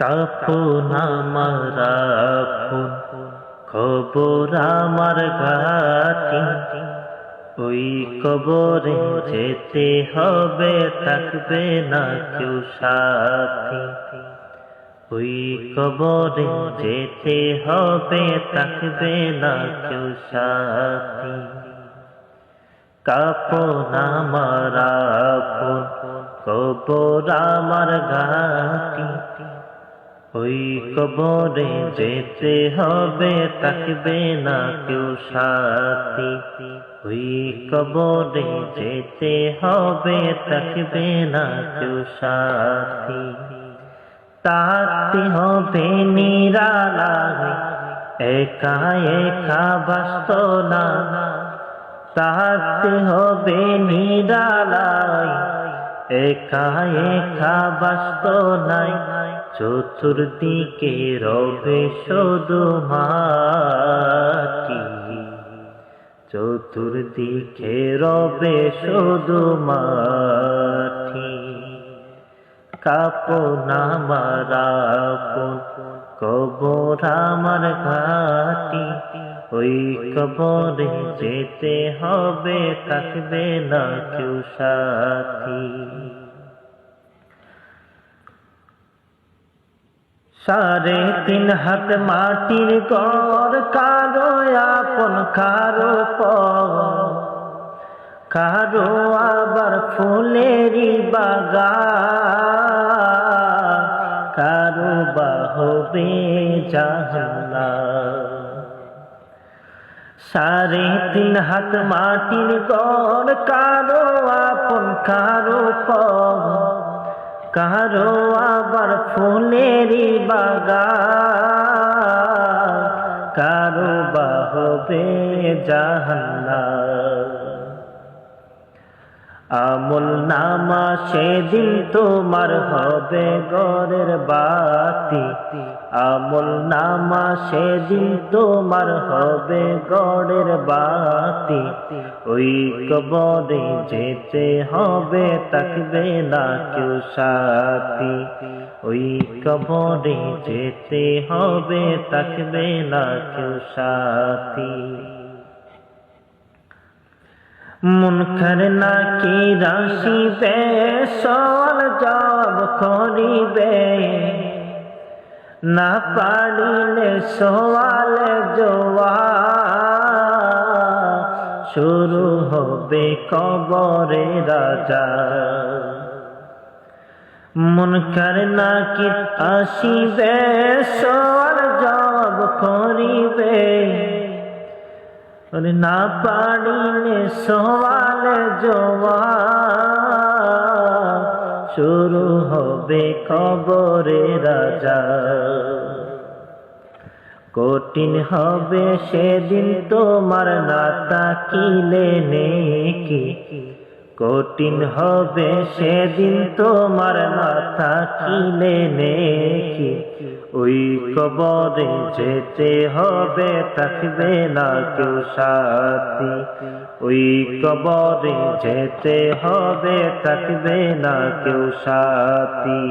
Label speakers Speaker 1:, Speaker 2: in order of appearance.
Speaker 1: কাফন আমার আপন, খবর আমার ঘাটি। ওই কবরে যেতে হবে, থাকবে না কেউ সাথী। ওই কবরে যেতে হবে, থাকবে না কেউ সাথী। কাফন আমার আপন, কবর আমার ঘাটি। ওই কবরে যেতে হবে, থাকবে না কেউ সাথী। ওই কবরে যেতে হবে, থাকবে না কেউ সাথী। থাকতে হবে নিরালায়, একা একা বাস্তনা। থাকতে হবে নিরালায়, একা একা বাস্তনায়। চতুর্দিকে রবে শুধু মাটি, চতুর্দিকে রবে শুধু মাটি। কাফন আমার আপন, কবর আমার ঘাটি। ওই কবরে যেতে হবে, থাকবে না কেউ সাথী। 3.5 হাত মাটির ঘর, কারো আপন কারো পর, কারো আবার ফুলেরই বাগান, কারো বা হবে জাহান্নাম। 3.5 হাত মাটির ঘর, কারো আপন কারো পর, কারো আবার ফুলেরই বাগান, কারো বা হবে জাহান্নাম। আমল নামা সেদিন তোমার হবে ঘরের বাতি। আমল নামা সেদিন তোমার হবে ঘরের বাতি। ওই কবরে যেতে হবে, থাকবে না কেউ সাথী। ওই কবরে যেতে হবে, থাকবে না কেউ সাথী। মুনকার নাকির আসিবে, সওয়াল জবাব করিবে। না পারিলে সওয়াল জবাব, শুরু হবে কবরে রাজা। মুনকার নাকির আসিবে, সওয়াল জবাব করিবে। না পারিলে সওয়াল জবাব, শুরু হবে কবরে রাজা। কঠিন হবে সেদিন তোমার না তাকিলে নেকি। কঠিন হবে সেদিন তোমার না তাকিলে নেকি। ওই কবরে যেতে হবে, থাকবে না কেউ সাথী। ওই কবরে যেতে হবে, থাকবে না কেউ সাথী।